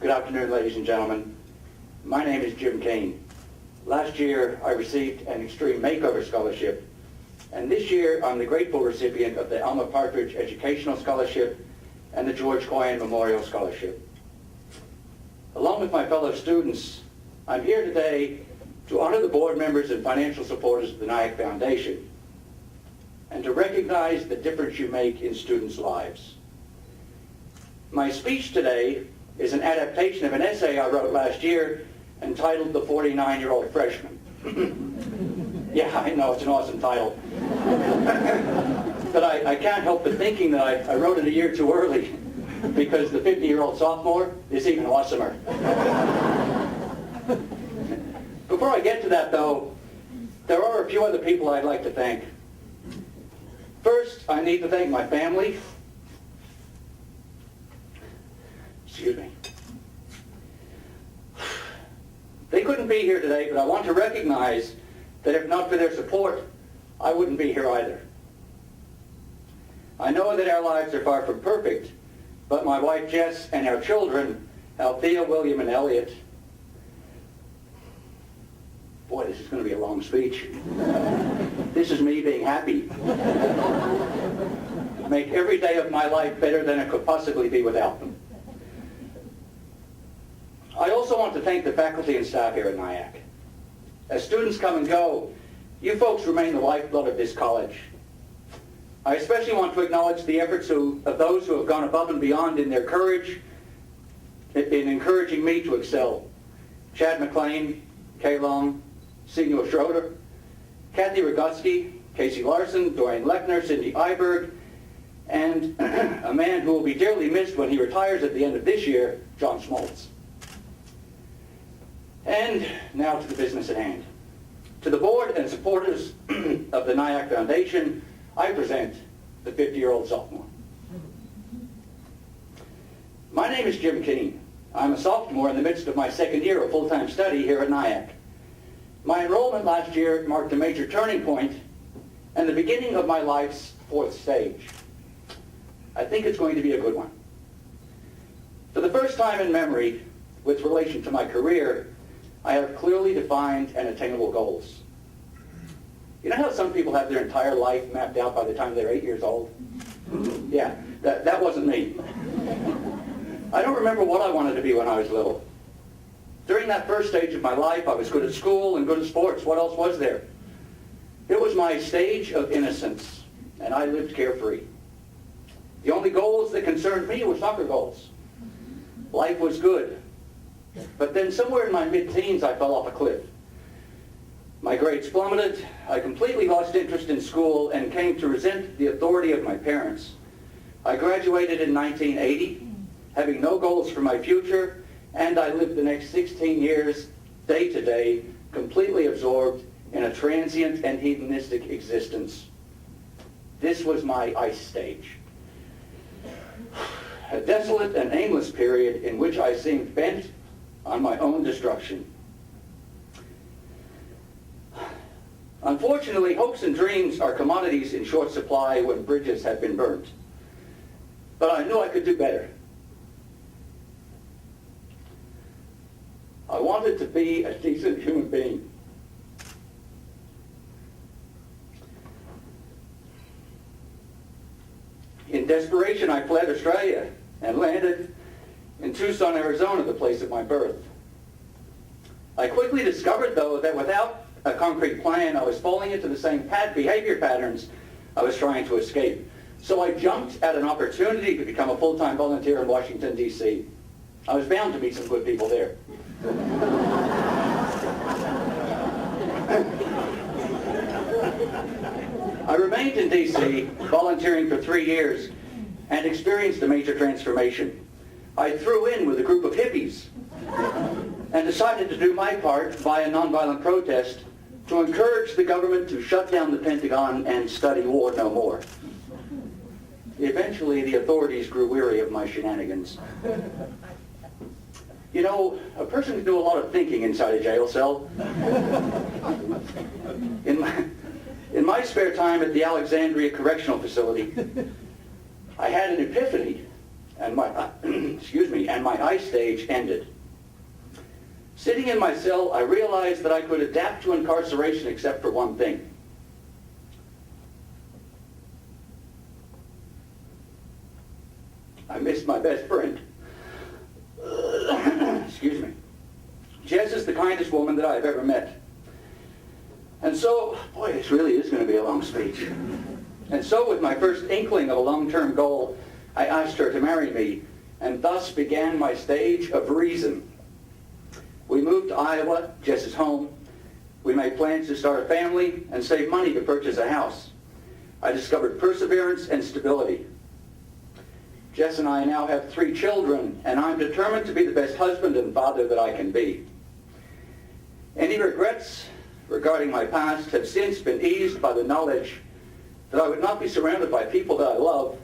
Good afternoon, ladies and gentlemen. My name is Jim Keane. Last year, I received an Extreme Makeover Scholarship, and this year, I'm the grateful recipient of the Alma Partridge Educational Scholarship and the George Coyne Memorial Scholarship. Along with my fellow students, I'm here today to honor the board members and financial supporters of the NIACC Foundation and to recognize the difference you make in students' lives. My speech today is an adaptation of an essay I wrote last year entitled The 49-Year-Old Freshman. Yeah, I know, it's an awesome title. But I can't help but thinking that I wrote it a year too early because the 50-year-old sophomore is even awesomer. Before I get to that, though, there are a few other people I'd like to thank. First, I need to thank my family. Excuse me. They couldn't be here today, but I want to recognize that if not for their support, I wouldn't be here either. I know that our lives are far from perfect, but my wife Jess and our children, Althea, William, and Elliot. Boy, this is going to be a long speech. This is me being happy. Make every day of my life better than it could possibly be without them. I also want to thank the faculty and staff here at NIACC. As students come and go, you folks remain the lifeblood of this college. I especially want to acknowledge the efforts of those who have gone above and beyond in their courage in encouraging me to excel. Chad McLean, Kay Long, Senior Schroeder, Kathy Rogotsky, Casey Larson, Dorian Lechner, Cindy Iberg, and a man who will be dearly missed when he retires at the end of this year, John Schmaltz. And now to the business at hand. To the board and supporters of the NIACC Foundation, I present the 50-year-old sophomore. My name is Jim Keane. I'm a sophomore in the midst of my second year of full-time study here at NIACC. My enrollment last year marked a major turning point and the beginning of my life's fourth stage. I think it's going to be a good one. For the first time in memory, with relation to my career, I have clearly defined and attainable goals. You know how some people have their entire life mapped out by the time they're 8 years old? Yeah, that wasn't me. I don't remember what I wanted to be when I was little. During that first stage of my life, I was good at school and good at sports. What else was there? It was my stage of innocence, and I lived carefree. The only goals that concerned me were soccer goals. Life was good. But then somewhere in my mid-teens, I fell off a cliff. My grades plummeted, I completely lost interest in school and came to resent the authority of my parents. I graduated in 1980, having no goals for my future, and I lived the next 16 years, day to day, completely absorbed in a transient and hedonistic existence. This was my ice stage. A desolate and aimless period in which I seemed bent on my own destruction. Unfortunately, hopes and dreams are commodities in short supply when bridges have been burnt. But I knew I could do better. I wanted to be a decent human being. In desperation, I fled Australia and landed in Tucson, Arizona, the place of my birth. I quickly discovered, though, that without a concrete plan, I was falling into the same behavior patterns I was trying to escape. So I jumped at an opportunity to become a full-time volunteer in Washington, D.C. I was bound to meet some good people there. I remained in D.C., volunteering for 3 years, and experienced a major transformation. I threw in with a group of hippies and decided to do my part via nonviolent protest to encourage the government to shut down the Pentagon and study war no more. Eventually, the authorities grew weary of my shenanigans. You know, a person can do a lot of thinking inside a jail cell. In my spare time at the Alexandria Correctional Facility, I had an epiphany and my, excuse me, and my ice stage ended. Sitting in my cell, I realized that I could adapt to incarceration except for one thing. I missed my best friend. Excuse me. Jess is the kindest woman that I've ever met. And so, boy, this really is going to be a long speech. And so with my first inkling of a long-term goal, I asked her to marry me, and thus began my stage of reason. We moved to Iowa, Jess's home. We made plans to start a family and save money to purchase a house. I discovered perseverance and stability. Jess and I now have 3 children, and I'm determined to be the best husband and father that I can be. Any regrets regarding my past have since been eased by the knowledge that I would not be surrounded by people that I love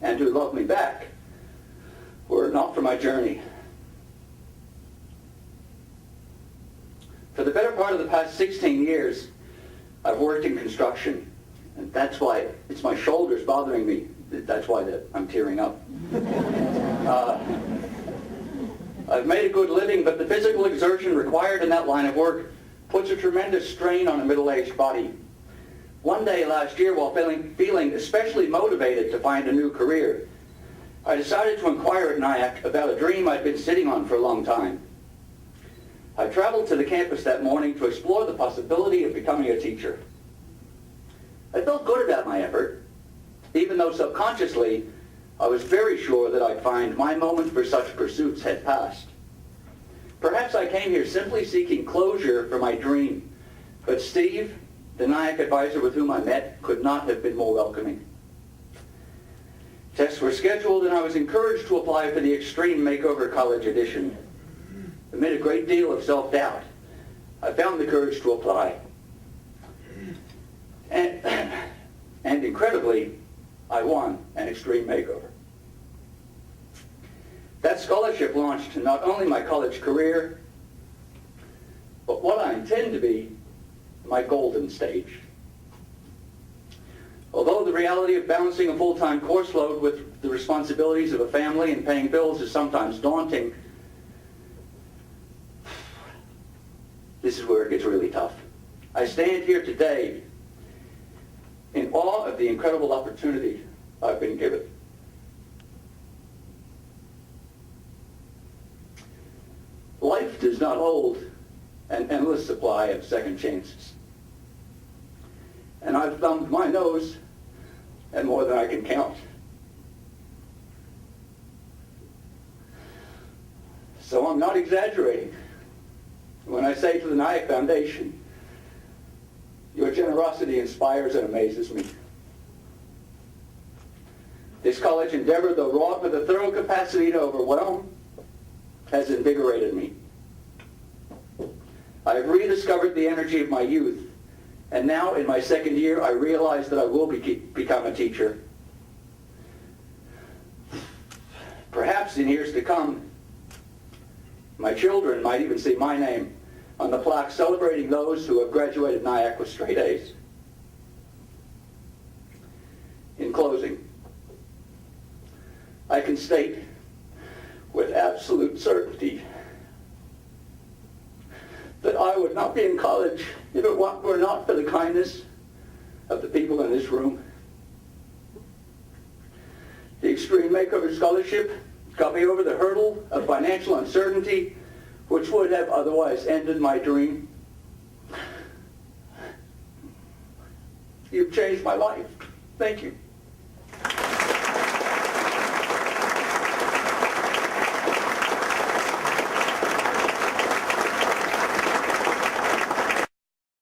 and who love me back were it not for my journey. For the better part of the past 16 years, I've worked in construction, and that's why it's my shoulders bothering me. That's why I'm tearing up. I've made a good living, but the physical exertion required in that line of work puts a tremendous strain on a middle-aged body. One day last year, while feeling especially motivated to find a new career, I decided to inquire at NIACC about a dream I'd been sitting on for a long time. I traveled to the campus that morning to explore the possibility of becoming a teacher. I felt good about my effort, even though subconsciously I was very sure that I'd find my moment for such pursuits had passed. Perhaps I came here simply seeking closure for my dream, but Steve, the NIACC advisor with whom I met, could not have been more welcoming. Tests were scheduled, and I was encouraged to apply for the Extreme Makeover College edition. Amid a great deal of self-doubt, I found the courage to apply. And incredibly, I won an Extreme Makeover. That scholarship launched not only my college career, but what I intend to be my golden stage. Although the reality of balancing a full-time course load with the responsibilities of a family and paying bills is sometimes daunting, this is where it gets really tough. I stand here today in awe of the incredible opportunity I've been given. Life does not hold an endless supply of second chances. And I've thumbed my nose at more than I can count. So I'm not exaggerating when I say to the NIACC Foundation, your generosity inspires and amazes me. This college endeavor, though wrought with a thorough capacity to overwhelm, has invigorated me. I have rediscovered the energy of my youth, and now in my second year I realize that I will become a teacher. Perhaps in years to come, my children might even see my name on the plaque celebrating those who have graduated NIACC with straight A's. In closing, I can state with absolute certainty that I would not be in college if it were not for the kindness of the people in this room. The Extreme Makeover Scholarship got me over the hurdle of financial uncertainty, which would have otherwise ended my dream. You've changed my life. Thank you.